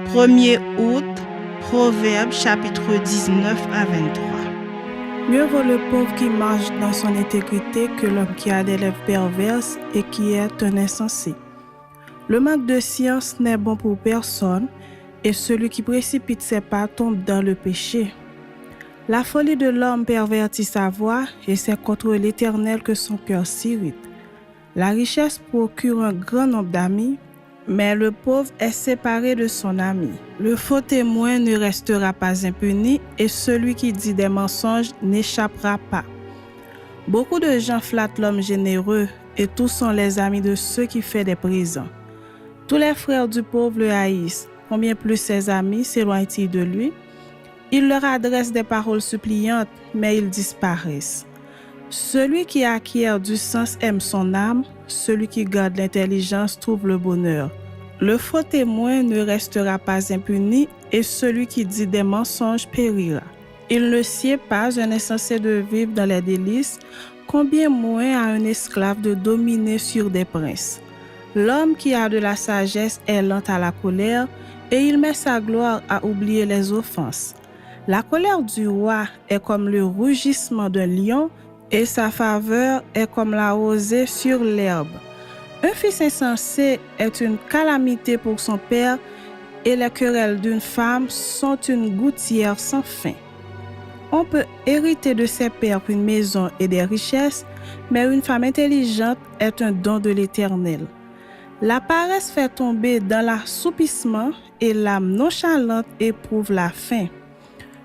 1er août, Proverbe chapitre 19 à 23. Mieux vaut le pauvre qui marche dans son intégrité que l'homme qui a des lèvres perverses et qui est un insensé. Le manque de science n'est bon pour personne, et celui qui précipite ses pas tombe dans le péché. La folie de l'homme pervertit sa voix, et c'est contre l'Éternel que son cœur s'irrite. La richesse procure un grand nombre d'amis, mais le pauvre est séparé de son ami. Le faux témoin ne restera pas impuni, et celui qui dit des mensonges n'échappera pas. Beaucoup de gens flattent l'homme généreux, et tous sont les amis de ceux qui font des présents. Tous les frères du pauvre le haïssent. Combien plus ses amis s'éloignent-ils de lui? Il leur adresse des paroles suppliantes, mais ils disparaissent. Celui qui acquiert du sens aime son âme, celui qui garde l'intelligence trouve le bonheur. Le faux témoin ne restera pas impuni, et celui qui dit des mensonges périra. Il ne sied pas un insensé de vivre dans les délices, combien moins à un esclave de dominer sur des princes. L'homme qui a de la sagesse est lent à la colère, et il met sa gloire à oublier les offenses. La colère du roi est comme le rugissement d'un lion, et sa faveur est comme la rosée sur l'herbe. Un fils insensé est une calamité pour son père, et les querelles d'une femme sont une gouttière sans fin. On peut hériter de ses pères une maison et des richesses, mais une femme intelligente est un don de l'Éternel. La paresse fait tomber dans l'assoupissement, et l'âme nonchalante éprouve la faim.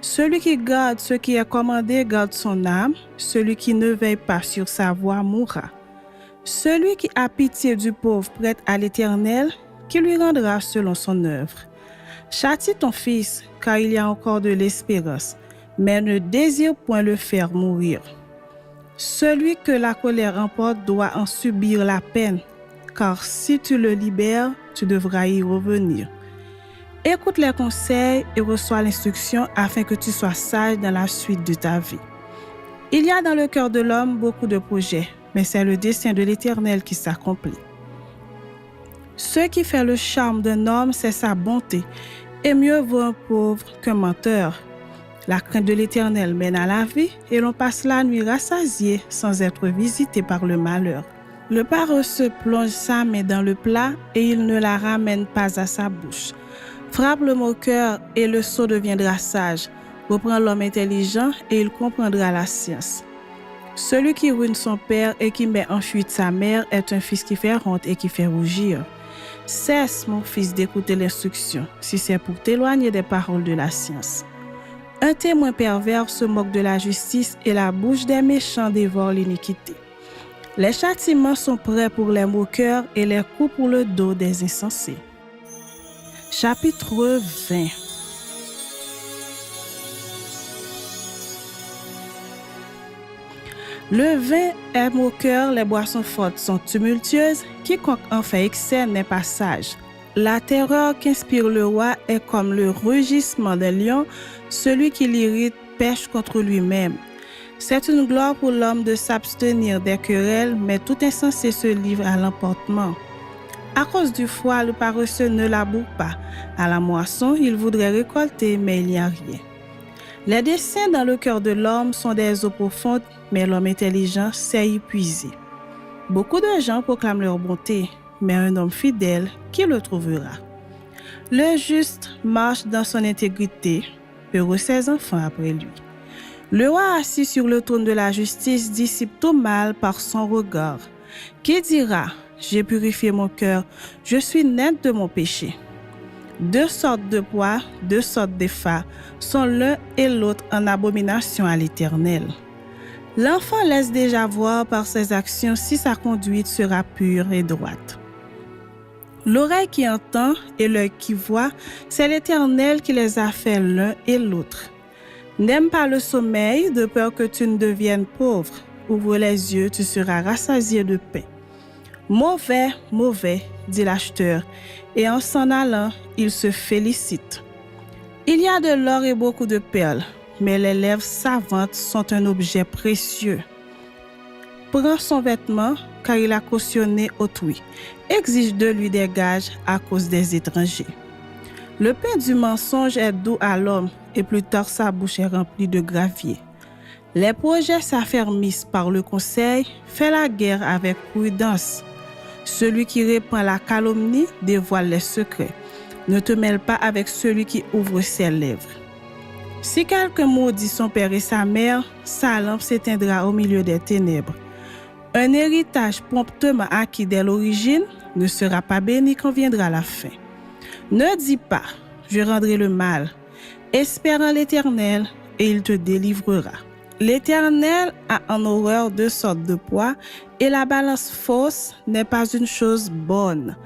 Celui qui garde ce qui est commandé garde son âme, celui qui ne veille pas sur sa voie mourra. Celui qui a pitié du pauvre prête à l'Éternel, qui lui rendra selon son œuvre. Châtie ton fils, car il y a encore de l'espérance, mais ne désire point le faire mourir. Celui que la colère emporte doit en subir la peine, car si tu le libères, tu devras y revenir. Écoute les conseils et reçois l'instruction afin que tu sois sage dans la suite de ta vie. Il y a dans le cœur de l'homme beaucoup de projets, mais c'est le dessein de l'Éternel qui s'accomplit. Ce qui fait le charme d'un homme, c'est sa bonté, et mieux vaut un pauvre qu'un menteur. La crainte de l'Éternel mène à la vie, et l'on passe la nuit rassasié sans être visité par le malheur. Le paresseux plonge sa main dans le plat, et il ne la ramène pas à sa bouche. Frappe le moqueur, et le sot deviendra sage. Reprend l'homme intelligent, et il comprendra la science. Celui qui ruine son père et qui met en fuite sa mère est un fils qui fait honte et qui fait rougir. Cesse, mon fils, d'écouter l'instruction, si c'est pour t'éloigner des paroles de la science. Un témoin pervers se moque de la justice, et la bouche des méchants dévore l'iniquité. Les châtiments sont prêts pour les moqueurs, et les coups pour le dos des insensés. Chapitre 20. Le vin est moqueur, les boissons fortes sont tumultueuses, quiconque en fait excès n'est pas sage. La terreur qu'inspire le roi est comme le rugissement d'un lion, celui qui l'irrite pêche contre lui-même. C'est une gloire pour l'homme de s'abstenir des querelles, mais tout insensé se livre à l'emportement. À cause du froid, le paresseux ne laboure pas. À la moisson, il voudrait récolter, mais il n'y a rien. Les desseins dans le cœur de l'homme sont des eaux profondes, mais l'homme intelligent sait y puiser. Beaucoup de gens proclament leur bonté, mais un homme fidèle, qui le trouvera? Le juste marche dans son intégrité, heureux ses enfants après lui. Le roi assis sur le trône de la justice dissipe tout mal par son regard. Qui dira? J'ai purifié mon cœur, je suis net de mon péché. Deux sortes de poids, deux sortes d'effats sont l'un et l'autre en abomination à l'Éternel. L'enfant laisse déjà voir par ses actions si sa conduite sera pure et droite. L'oreille qui entend et l'œil qui voit, c'est l'Éternel qui les a fait l'un et l'autre. N'aime pas le sommeil de peur que tu ne deviennes pauvre. Ouvre les yeux, tu seras rassasié de pain. Mauvais, mauvais, dit l'acheteur, et en s'en allant, il se félicite. Il y a de l'or et beaucoup de perles, mais les lèvres savantes sont un objet précieux. Prends son vêtement, car il a cautionné autrui. Exige de lui des gages à cause des étrangers. Le pain du mensonge est doux à l'homme, et plus tard sa bouche est remplie de gravier. Les projets s'affermissent par le conseil, fait la guerre avec prudence. Celui qui répand la calomnie dévoile les secrets. Ne te mêle pas avec celui qui ouvre ses lèvres. Si quelqu'un maudit son père et sa mère, sa lampe s'éteindra au milieu des ténèbres. Un héritage promptement acquis dès l'origine ne sera pas béni quand viendra la fin. Ne dis pas, je rendrai le mal. Espère en l'Éternel et il te délivrera. L'Éternel a en horreur 2 sortes de poids et la balance fausse n'est pas une chose bonne.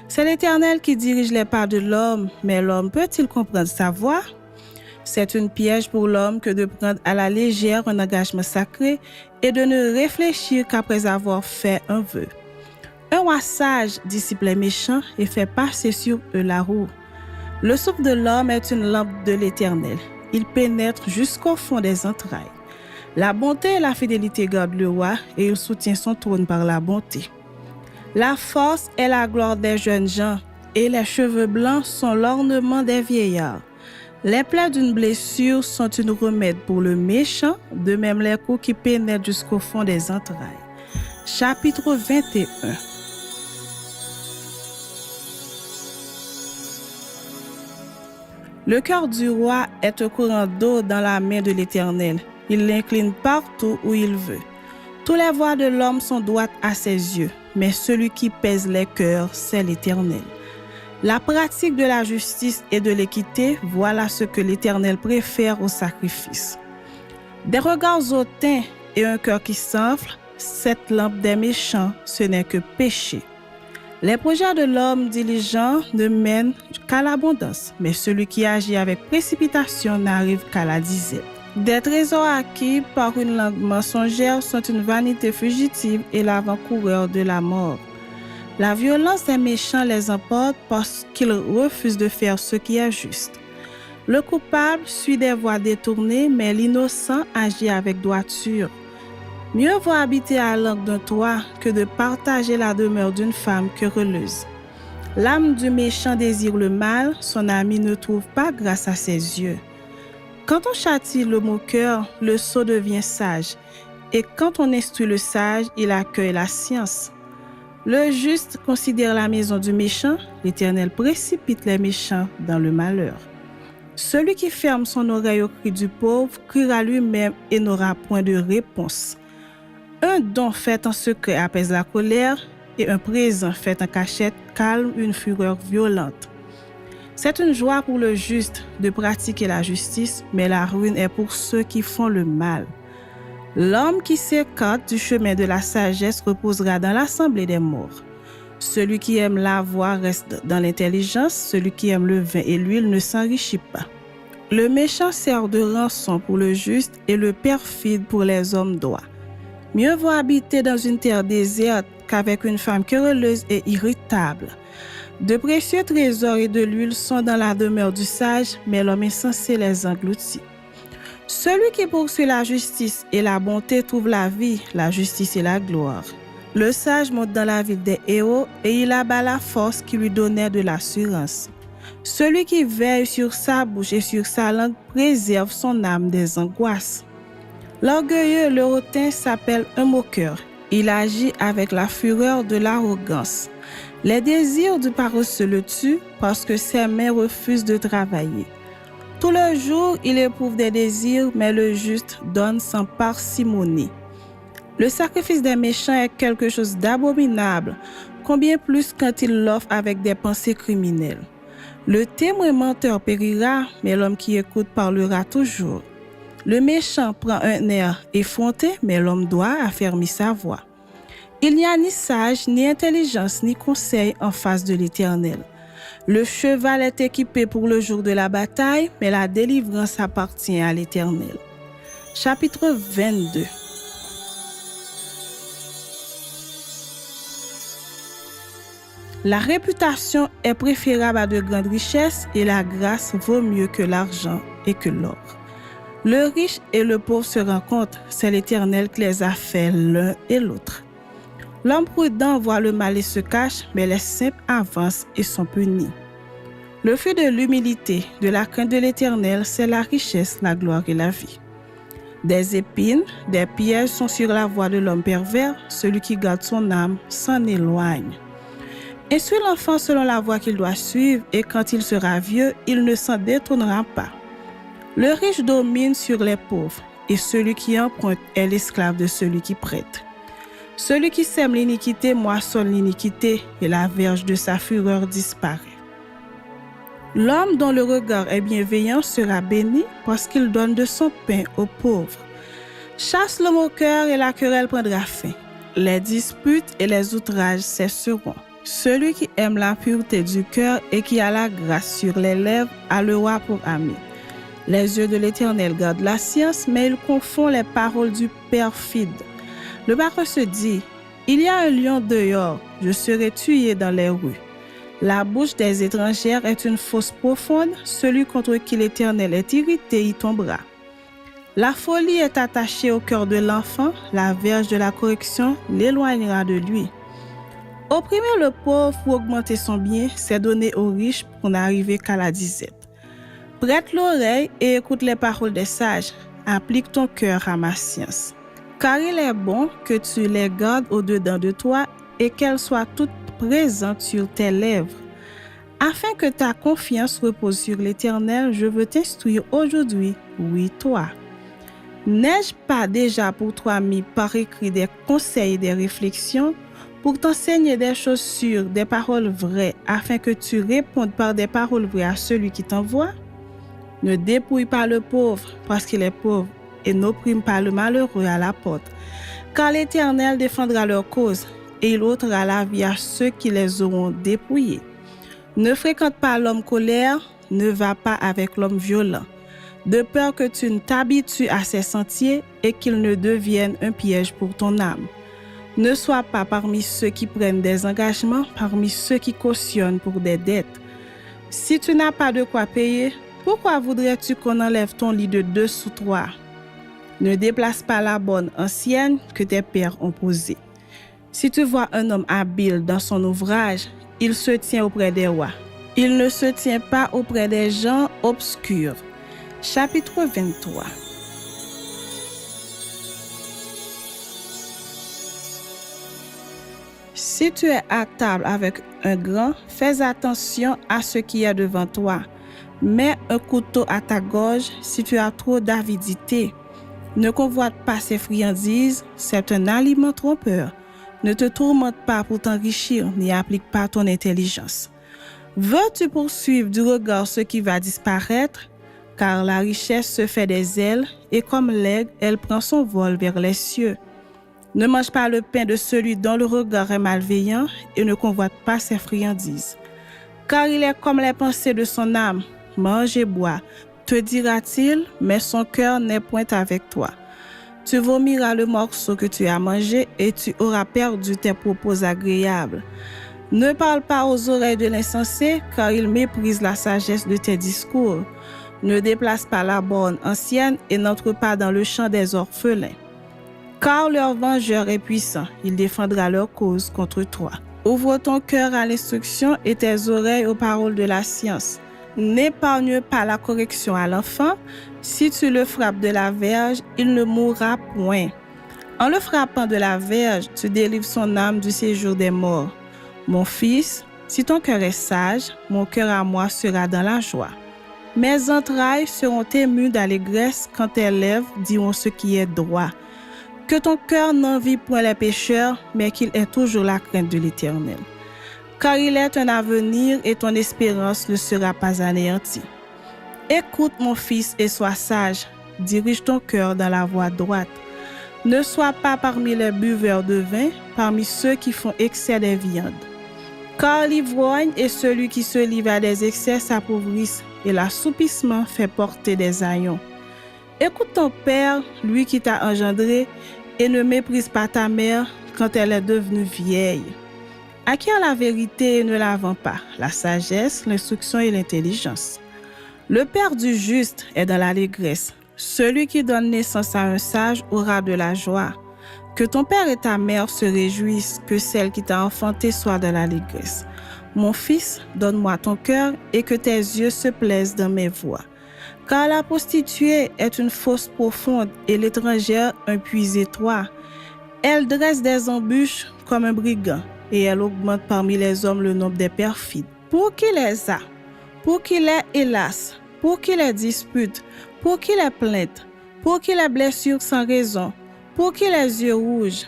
C'est l'Éternel qui dirige les pas de l'homme, mais l'homme peut-il comprendre sa voie? C'est une piège pour l'homme que de prendre à la légère un engagement sacré et de ne réfléchir qu'après avoir fait un vœu. Un roi sage dissipe les méchants et fait passer sur eux la roue. Le souffle de l'homme est une lampe de l'Éternel. Il pénètre jusqu'au fond des entrailles. La bonté et la fidélité gardent le roi et il soutient son trône par la bonté. La force est la gloire des jeunes gens et les cheveux blancs sont l'ornement des vieillards. Les plaies d'une blessure sont une remède pour le méchant, de même les coups qui pénètrent jusqu'au fond des entrailles. Chapitre 21. Le cœur du roi est un courant d'eau dans la main de l'Éternel. Il l'incline partout où il veut. Toutes les voies de l'homme sont droites à ses yeux, mais celui qui pèse les cœurs, c'est l'Éternel. La pratique de la justice et de l'équité, voilà ce que l'Éternel préfère au sacrifice. Des regards hautains et un cœur qui s'enfle, cette lampe des méchants, ce n'est que péché. Les projets de l'homme diligent ne mènent qu'à l'abondance, mais celui qui agit avec précipitation n'arrive qu'à la disette. Des trésors acquis par une langue mensongère sont une vanité fugitive et l'avant-coureur de la mort. La violence des méchants les emporte parce qu'ils refusent de faire ce qui est juste. Le coupable suit des voies détournées, mais l'innocent agit avec droiture. Mieux vaut habiter à l'angle d'un toit que de partager la demeure d'une femme querelleuse. L'âme du méchant désire le mal, son ami ne trouve pas grâce à ses yeux. Quand on châtie le moqueur, le sot devient sage, et quand on instruit le sage, il accueille la science. Le juste considère la maison du méchant, l'Éternel précipite les méchants dans le malheur. Celui qui ferme son oreille au cri du pauvre criera lui-même et n'aura point de réponse. Un don fait en secret apaise la colère et un présent fait en cachette calme une fureur violente. C'est une joie pour le juste de pratiquer la justice, mais la ruine est pour ceux qui font le mal. L'homme qui s'écarte du chemin de la sagesse reposera dans l'assemblée des morts. Celui qui aime la voix reste dans l'intelligence, celui qui aime le vin et l'huile ne s'enrichit pas. Le méchant sert de rançon pour le juste et le perfide pour les hommes droits. Mieux vaut habiter dans une terre déserte qu'avec une femme querelleuse et irritable. De précieux trésors et de l'huile sont dans la demeure du sage, mais l'homme insensé les engloutit. Celui qui poursuit la justice et la bonté trouve la vie, la justice et la gloire. Le sage monte dans la ville des héros et il abat la force qui lui donnait de l'assurance. Celui qui veille sur sa bouche et sur sa langue préserve son âme des angoisses. L'orgueilleux, le hautain, s'appelle un moqueur. Il agit avec la fureur de l'arrogance. Les désirs du paresseux le tuent parce que ses mains refusent de travailler. Tout le jour, il éprouve des désirs, mais le juste donne sans parcimonie. Le sacrifice des méchants est quelque chose d'abominable, combien plus quand il l'offre avec des pensées criminelles. Le témoin menteur périra, mais l'homme qui écoute parlera toujours. Le méchant prend un air effronté, mais l'homme droit affermit sa voix. Il n'y a ni sage, ni intelligence, ni conseil en face de l'Éternel. Le cheval est équipé pour le jour de la bataille, mais la délivrance appartient à l'Éternel. Chapitre 22. La réputation est préférable à de grandes richesses et la grâce vaut mieux que l'argent et que l'or. Le riche et le pauvre se rencontrent, c'est l'Éternel qui les a fait l'un et l'autre. L'homme prudent voit le mal et se cache, mais les simples avancent et sont punis. Le fruit de l'humilité, de la crainte de l'Éternel, c'est la richesse, la gloire et la vie. Des épines, des pièges sont sur la voie de l'homme pervers, celui qui garde son âme s'en éloigne. Instruis l'enfant selon la voie qu'il doit suivre, et quand il sera vieux, il ne s'en détournera pas. Le riche domine sur les pauvres, et celui qui emprunte est l'esclave de celui qui prête. Celui qui sème l'iniquité moissonne l'iniquité, et la verge de sa fureur disparaît. L'homme dont le regard est bienveillant sera béni parce qu'il donne de son pain aux pauvres. Chasse le moqueur et la querelle prendra fin. Les disputes et les outrages cesseront. Celui qui aime la pureté du cœur et qui a la grâce sur les lèvres a le roi pour ami. Les yeux de l'Éternel gardent la science, mais il confond les paroles du perfide. Le parfum se dit, il y a un lion dehors, je serai tué dans les rues. La bouche des étrangères est une fosse profonde, celui contre qui l'Éternel est irrité y tombera. La folie est attachée au cœur de l'enfant, la verge de la correction l'éloignera de lui. Opprimer le pauvre pour augmenter son bien, c'est donner aux riches pour n'arriver qu'à la disette. Prête l'oreille et écoute les paroles des sages, applique ton cœur à ma science. Car il est bon que tu les gardes au-dedans de toi et qu'elles soient toutes présente sur tes lèvres. Afin que ta confiance repose sur l'Éternel, je veux t'instruire aujourd'hui, oui toi. N'ai-je pas déjà pour toi mis par écrit des conseils et des réflexions pour t'enseigner des choses sûres, des paroles vraies, afin que tu répondes par des paroles vraies à celui qui t'envoie? Ne dépouille pas le pauvre parce qu'il est pauvre et n'opprime pas le malheureux à la porte, car l'Éternel défendra leur cause et il ôtera la vie à ceux qui les auront dépouillés. Ne fréquente pas l'homme colère, ne va pas avec l'homme violent, de peur que tu ne t'habitues à ses sentiers et qu'il ne devienne un piège pour ton âme. Ne sois pas parmi ceux qui prennent des engagements, parmi ceux qui cautionnent pour des dettes. Si tu n'as pas de quoi payer, pourquoi voudrais-tu qu'on enlève ton lit de 2 sous 3? Ne déplace pas la bonne ancienne que tes pères ont posée. Si tu vois un homme habile dans son ouvrage, il se tient auprès des rois. Il ne se tient pas auprès des gens obscurs. Chapitre 23. Si tu es à table avec un grand, fais attention à ce qui est devant toi. Mets un couteau à ta gorge si tu as trop d'avidité. Ne convoite pas ses friandises, c'est un aliment trompeur. Ne te tourmente pas pour t'enrichir, n'y applique pas ton intelligence. Veux-tu poursuivre du regard ce qui va disparaître? Car la richesse se fait des ailes, et comme l'aigle, elle prend son vol vers les cieux. Ne mange pas le pain de celui dont le regard est malveillant, et ne convoite pas ses friandises. Car il est comme les pensées de son âme. Mange et bois, te dira-t-il, mais son cœur n'est point avec toi. Tu vomiras le morceau que tu as mangé et tu auras perdu tes propos agréables. Ne parle pas aux oreilles de l'insensé, car il méprise la sagesse de tes discours. Ne déplace pas la borne ancienne et n'entre pas dans le champ des orphelins. Car leur vengeur est puissant, il défendra leur cause contre toi. Ouvre ton cœur à l'instruction et tes oreilles aux paroles de la science. N'épargne pas la correction à l'enfant. Si tu le frappes de la verge, il ne mourra point. En le frappant de la verge, tu délivres son âme du séjour des morts. Mon fils, si ton cœur est sage, mon cœur à moi sera dans la joie. Mes entrailles seront émues d'allégresse quand tes lèvres diront ce qui est droit. Que ton cœur n'envie point les pécheurs, mais qu'il ait toujours la crainte de l'Éternel. Car il est un avenir et ton espérance ne sera pas anéantie. Écoute mon fils et sois sage, dirige ton cœur dans la voie droite. Ne sois pas parmi les buveurs de vin, parmi ceux qui font excès des viandes. Car l'ivrogne et celui qui se livre à des excès s'appauvrissent, et l'assoupissement fait porter des haillons. Écoute ton père, lui qui t'a engendré, et ne méprise pas ta mère quand elle est devenue vieille. Acquiert la vérité et ne la vends pas, la sagesse, l'instruction et l'intelligence. Le père du juste est dans l'allégresse. Celui qui donne naissance à un sage aura de la joie. Que ton père et ta mère se réjouissent, que celle qui t'a enfanté soit dans l'allégresse. Mon fils, donne-moi ton cœur et que tes yeux se plaisent dans mes voies. Car la prostituée est une fosse profonde et l'étrangère un puits étroit. Elle dresse des embûches comme un brigand et elle augmente parmi les hommes le nombre des perfides. Pour qui les a? Pour qui les hélas? Pour qui les disputes? Pour qui les plaintes? Pour qui les blessures sans raison? Pour qui les yeux rouges?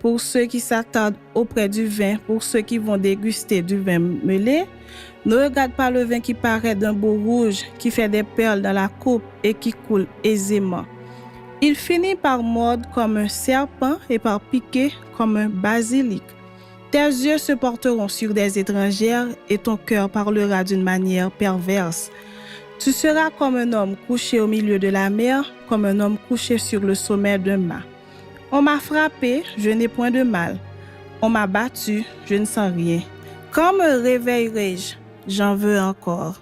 Pour ceux qui s'attardent auprès du vin, pour ceux qui vont déguster du vin mêlé. Ne regarde pas le vin qui paraît d'un beau rouge, qui fait des perles dans la coupe et qui coule aisément. Il finit par mordre comme un serpent et par piquer comme un basilic. Tes yeux se porteront sur des étrangères et ton cœur parlera d'une manière perverse. Tu seras comme un homme couché au milieu de la mer, comme un homme couché sur le sommet d'un mât. On m'a frappé, je n'ai point de mal. On m'a battu, je ne sens rien. Quand me réveillerai-je? J'en veux encore.